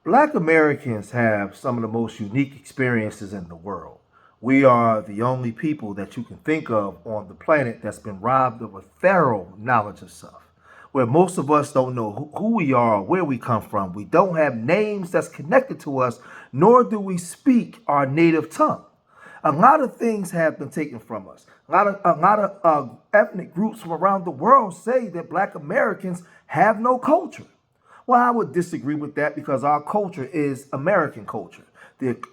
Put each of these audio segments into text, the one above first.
Black Americans have some of the most unique experiences in the world. We are the only people that you can think of on the planet that's been robbed of a thorough knowledge of self. Where most of us don't know who we are or where we come from. We don't have names that's connected to us, nor do we speak our native tongue. A lot of things have been taken from us. A lot of ethnic groups from around the world say that Black Americans have no culture. Well, I would disagree with that because our culture is American culture.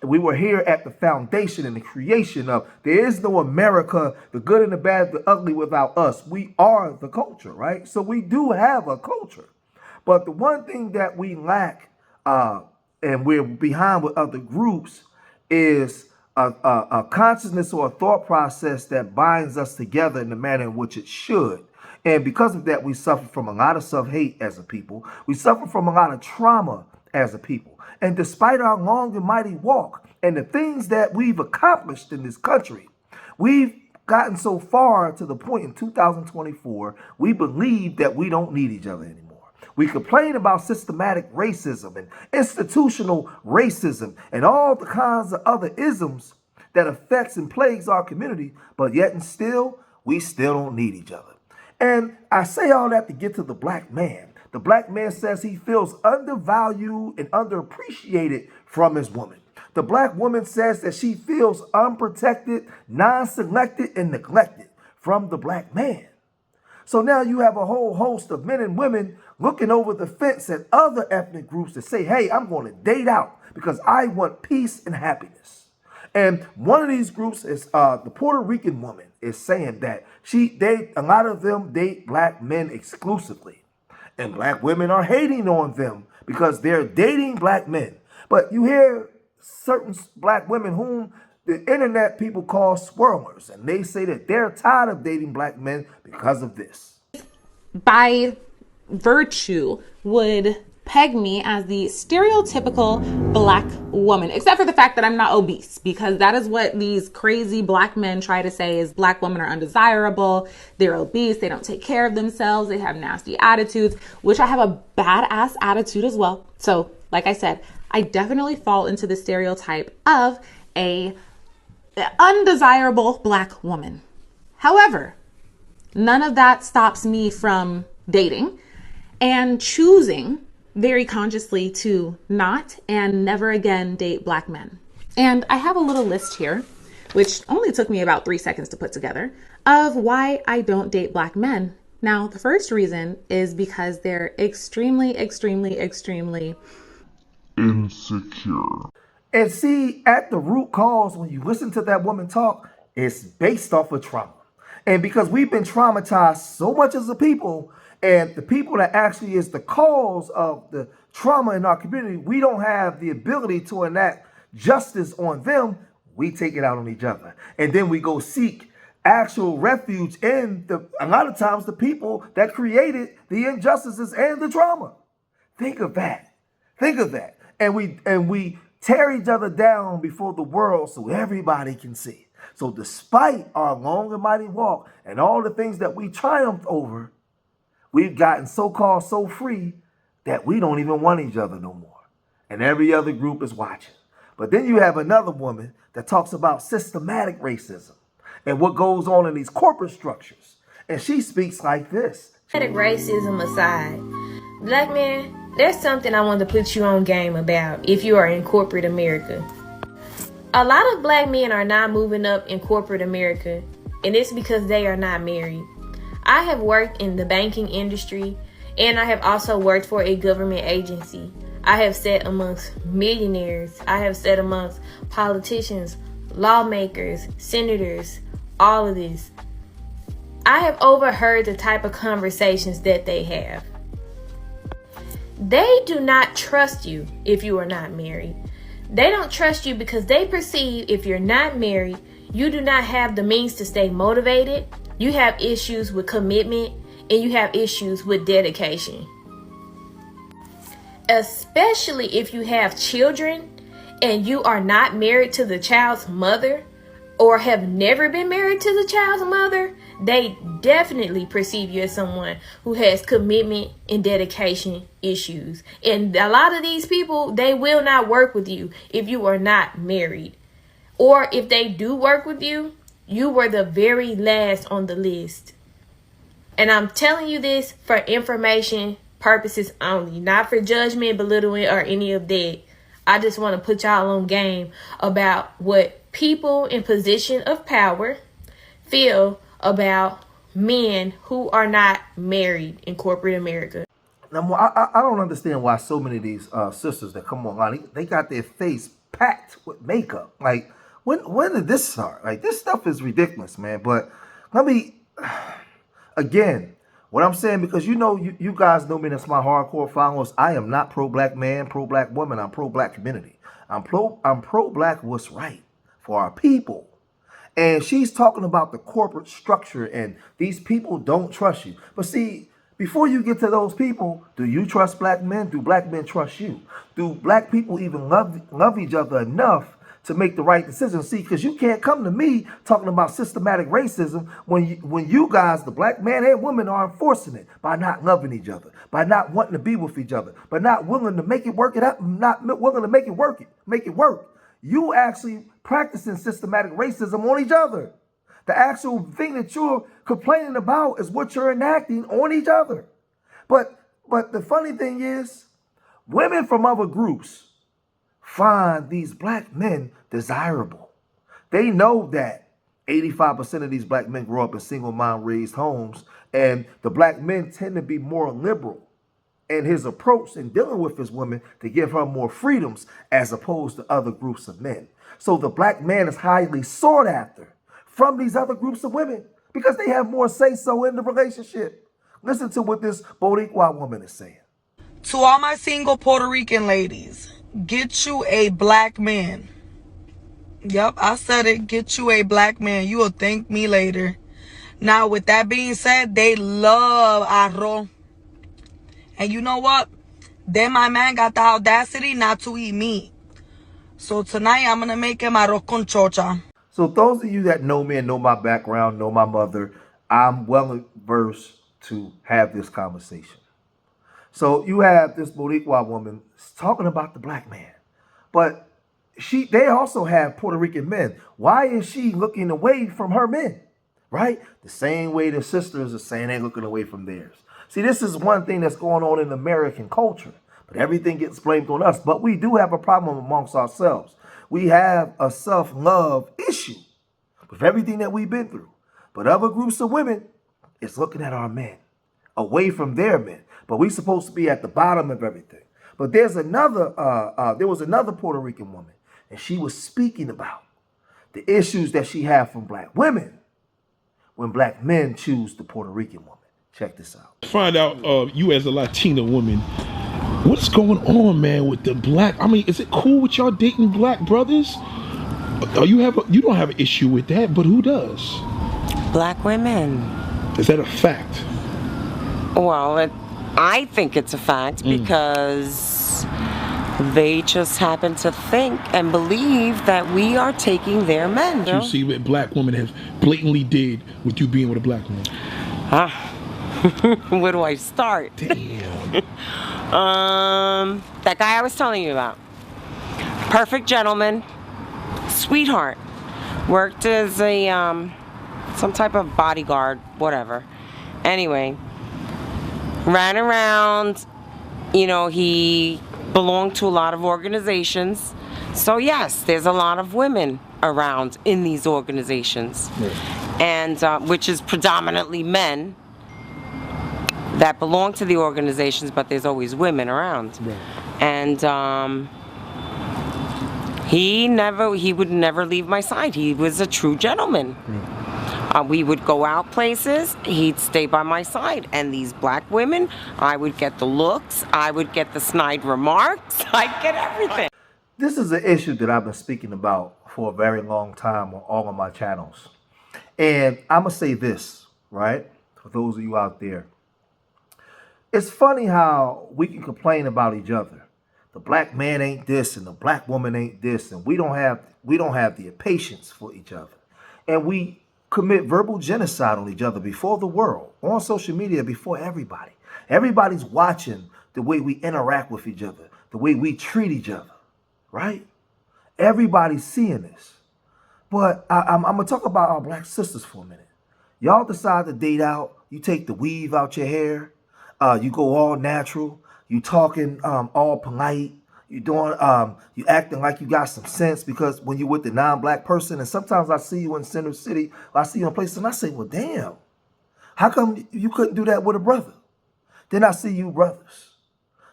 We were here at the foundation and the creation of, there is no America, the good and the bad, the ugly without us. We are the culture, right? So we do have a culture. But the one thing that we lack, and we're behind with other groups, is a consciousness or a thought process that binds us together in the manner in which it should. And because of that, we suffer from a lot of self-hate as a people. We suffer from a lot of trauma as a people. And despite our long and mighty walk and the things that we've accomplished in this country, we've gotten so far to the point in 2024, we believe that we don't need each other anymore. We complain about systematic racism and institutional racism and all the kinds of other isms that affects and plagues our community, but yet and still, we still don't need each other. And I say all that to get to the Black man. The Black man says he feels undervalued and underappreciated from his woman. The Black woman says that she feels unprotected, non-selected, and neglected from the Black man. So now you have a whole host of men and women looking over the fence at other ethnic groups that say, hey, I'm going to date out because I want peace and happiness. And one of these groups is the Puerto Rican woman is saying that a lot of them date Black men exclusively. And Black women are hating on them because they're dating Black men. But you hear certain Black women whom the internet people call swirlers, and they say that they're tired of dating Black men because of this. By virtue, would peg me as the stereotypical Black woman, except for the fact that I'm not obese, because that is what these crazy Black men try to say is Black women are undesirable, they're obese, they don't take care of themselves, they have nasty attitudes, which I have a badass attitude as well. So like I said, I definitely fall into the stereotype of a undesirable Black woman. However, none of that stops me from dating and choosing very consciously to not and never again date Black men. And I have a little list here, which only took me about 3 seconds to put together, of why I don't date Black men. Now, the first reason is because they're extremely, extremely, extremely insecure. And see, at the root cause, when you listen to that woman talk, it's based off of trauma. And because we've been traumatized so much as a people, and the people that actually is the cause of the trauma in our community, we don't have the ability to enact justice on them. We take it out on each other. And then we go seek actual refuge in a lot of times the people that created the injustices and the trauma. Think of that. Think of that. And we tear each other down before the world so everybody can see. So despite our long and mighty walk and all the things that we triumphed over, we've gotten so-called so free that we don't even want each other no more. And every other group is watching. But then you have another woman that talks about systematic racism and what goes on in these corporate structures. And she speaks like this. Systematic racism aside, Black man, there's something I want to put you on game about if you are in corporate America. A lot of Black men are not moving up in corporate America, and it's because they are not married. I have worked in the banking industry, and I have also worked for a government agency. I have sat amongst millionaires. I have sat amongst politicians, lawmakers, senators, all of this. I have overheard the type of conversations that they have. They do not trust you if you are not married. They don't trust you because they perceive if you're not married, you do not have the means to stay motivated. You have issues with commitment, and you have issues with dedication. Especially if you have children and you are not married to the child's mother or have never been married to the child's mother, they definitely perceive you as someone who has commitment and dedication issues. And a lot of these people, they will not work with you if you are not married. Or if they do work with you, you were the very last on the list. And I'm telling you this for information purposes only, not for judgment, belittling, or any of that. I just want to put y'all on game about what people in position of power feel about men who are not married in corporate America. Now, I don't understand why so many of these sisters that come online, they got their face packed with makeup. Like, when did this start? Like, this stuff is ridiculous, man. But let me, again, what I'm saying, because you guys know me, that's my hardcore followers. I am not pro-black man, pro-black woman. I'm pro-black community. I'm pro-black what's right for our people. And she's talking about the corporate structure and these people don't trust you. But see, before you get to those people, do you trust black men? Do black men trust you? Do black people even love each other enough to make the right decision? See, because you can't come to me talking about systematic racism when you guys, the black man and woman, are enforcing it by not loving each other, by not wanting to be with each other, by not willing to make it work, not willing to make it work. You actually practicing systematic racism on each other. The actual thing that you're complaining about is what you're enacting on each other. But the funny thing is, women from other groups find these black men desirable. They know that 85% of these black men grow up in single mom raised homes, and the black men tend to be more liberal in his approach in dealing with his women to give her more freedoms as opposed to other groups of men. So the black man is highly sought after from these other groups of women because they have more say-so in the relationship. Listen to what this Boricua woman is saying. To all my single Puerto Rican ladies, get you a black man. Yep, I said it. Get you a black man. You will thank me later. Now, with that being said, they love arroz. And you know what? Then my man got the audacity not to eat meat. So tonight, I'm going to make him arroz con chocha. So those of you that know me and know my background, know my mother, I'm well versed to have this conversation. So you have this Boricua woman talking about the black man. But they also have Puerto Rican men. Why is she looking away from her men? Right? The same way the sisters are saying they're looking away from theirs. See, this is one thing that's going on in American culture. But everything gets blamed on us. But we do have a problem amongst ourselves. We have a self-love issue with everything that we've been through. But other groups of women is looking at our men, away from their men. But we're supposed to be at the bottom of everything. But there was another Puerto Rican woman, and she was speaking about the issues that she had from black women when black men choose the Puerto Rican woman. Check this out. Find out, you as a Latina woman, what's going on, man, with the black? I mean, is it cool with y'all dating black brothers? You don't have an issue with that, but who does? Black women. Is that a fact? Well, I think it's a fact because they just happen to think and believe that we are taking their men. You see what black women have blatantly did with you being with a black woman. Where do I start? Damn. That guy I was telling you about. Perfect gentleman. Sweetheart. Worked as a some type of bodyguard, whatever. Anyway, ran around, he belonged to a lot of organizations. So yes, there's a lot of women around in these organizations. Yeah. And which is predominantly men that belong to the organizations, but there's always women around. Right. And he would never leave my side. He was a true gentleman. We would go out places, he'd stay by my side. And these black women, I would get the looks, I would get the snide remarks, I'd get everything. This is an issue that I've been speaking about for a very long time on all of my channels. And I'm going to say this, right, for those of you out there. It's funny how we can complain about each other. The black man ain't this and the black woman ain't this, and we don't have the patience for each other. And we commit verbal genocide on each other before the world, on social media, before everybody. Everybody's watching the way we interact with each other, the way we treat each other, right? Everybody's seeing this. But I'm going to talk about our black sisters for a minute. Y'all decide to date out. You take the weave out your hair. You go all natural. You talking all polite. You doing you acting like you got some sense, because when you with the non-black person, and sometimes I see you in Center City, I see you in places, and I say, well, damn, how come you couldn't do that with a brother? Then I see you brothers.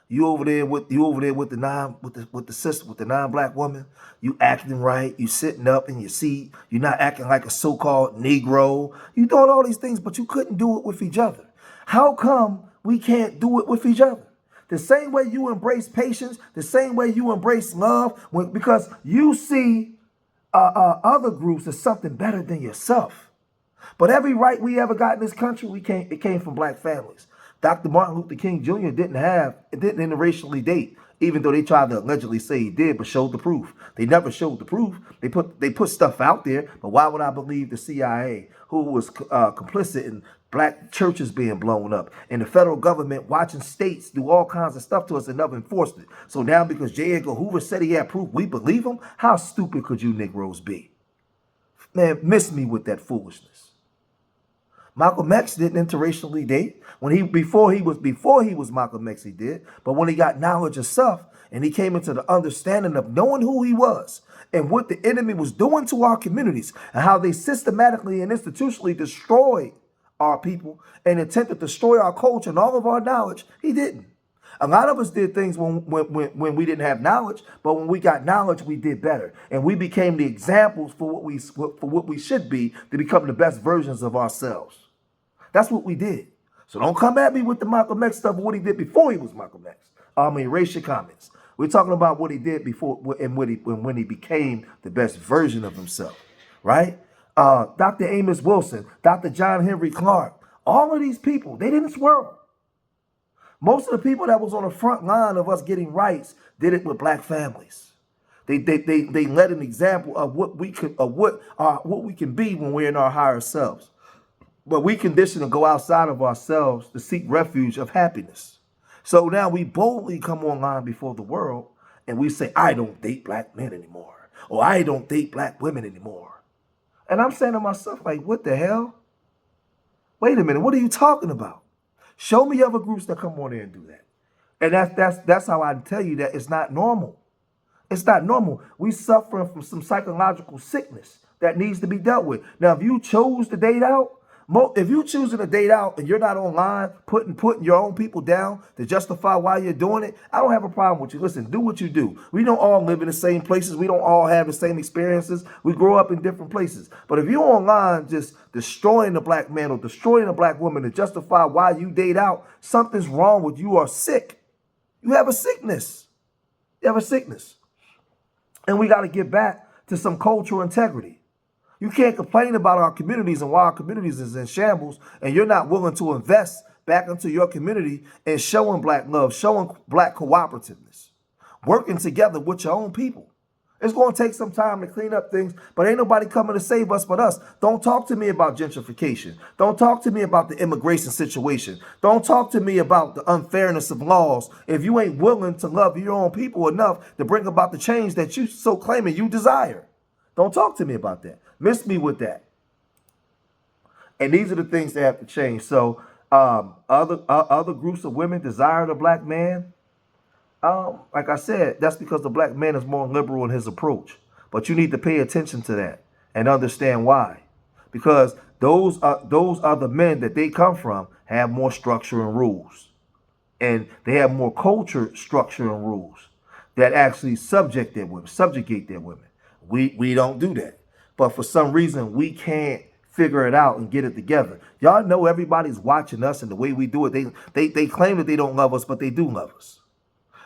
You over there with the non-black woman. You acting right. You sitting up in your seat. You're not acting like a so-called Negro. You doing all these things, but you couldn't do it with each other. How come we can't do it with each other? The same way you embrace patience, the same way you embrace love, because you see other groups as something better than yourself. But every right we ever got in this country, it came from black families. Dr. Martin Luther King Jr. didn't interracially date, even though they tried to allegedly say he did, but showed the proof. They never showed the proof. They put stuff out there, but why would I believe the CIA, who was complicit in black churches being blown up, and the federal government watching states do all kinds of stuff to us and never enforced it? So now because J. Edgar Hoover said he had proof, we believe him? How stupid could you Negroes be? Man, miss me with that foolishness. Malcolm X didn't interracially date. Before he was Malcolm X, he did. But when he got knowledge of self and he came into the understanding of knowing who he was and what the enemy was doing to our communities and how they systematically and institutionally destroyed our people and attempted to destroy our culture and all of our knowledge, he didn't. A lot of us did things when we didn't have knowledge, but when we got knowledge, we did better, and we became the examples for what we should be to become the best versions of ourselves. That's what we did. So don't come at me with the Malcolm X stuff, what he did before he was Malcolm X. Erase your comments. We're talking about what he did before and when he became the best version of himself, right? Dr. Amos Wilson, Dr. John Henry Clark, all of these people, they didn't swirl. Most of the people that was on the front line of us getting rights did it with black families. They led an example of what we can be when we're in our higher selves. But we conditioned to go outside of ourselves to seek refuge of happiness. So now we boldly come online before the world and we say, I don't date black men anymore, or I don't date black women anymore. And I'm saying to myself, like, what the hell? Wait a minute, what are you talking about? Show me other groups that come on there and do that. And that's how I tell you that it's not normal. It's not normal. We suffering from some psychological sickness that needs to be dealt with. Now, if you chose to date out, if you choosing to date out and you're not online putting your own people down to justify why you're doing it, I don't have a problem with you. Listen, do what you do. We don't all live in the same places. We don't all have the same experiences. We grow up in different places. But if you're online just destroying the black man or destroying a black woman to justify why you date out, something's wrong with you. You are sick. You have a sickness. You have a sickness. And we got to get back to some cultural integrity. You can't complain about our communities and why our communities is in shambles, and you're not willing to invest back into your community and showing black love, showing black cooperativeness, working together with your own people. It's going to take some time to clean up things, but ain't nobody coming to save us but us. Don't talk to me about gentrification. Don't talk to me about the immigration situation. Don't talk to me about the unfairness of laws if you ain't willing to love your own people enough to bring about the change that you so claiming you desire. Don't talk to me about that. Miss me with that. And these are the things that have to change. So other groups of women desire the black man. Like I said, that's because the black man is more liberal in his approach. But you need to pay attention to that and understand why. Because those other men that they come from have more structure and rules. And they have more culture, structure, and rules that actually subjugate their women. We don't do that. But for some reason, we can't figure it out and get it together. Y'all know everybody's watching us and the way we do it. They claim that they don't love us, but they do love us.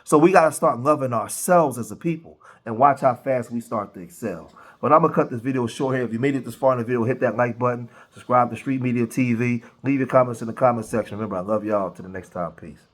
So we got to start loving ourselves as a people and watch how fast we start to excel. But I'm going to cut this video short here. If you made it this far in the video, hit that like button. Subscribe to Street Media TV. Leave your comments in the comment section. Remember, I love y'all. Till the next time. Peace.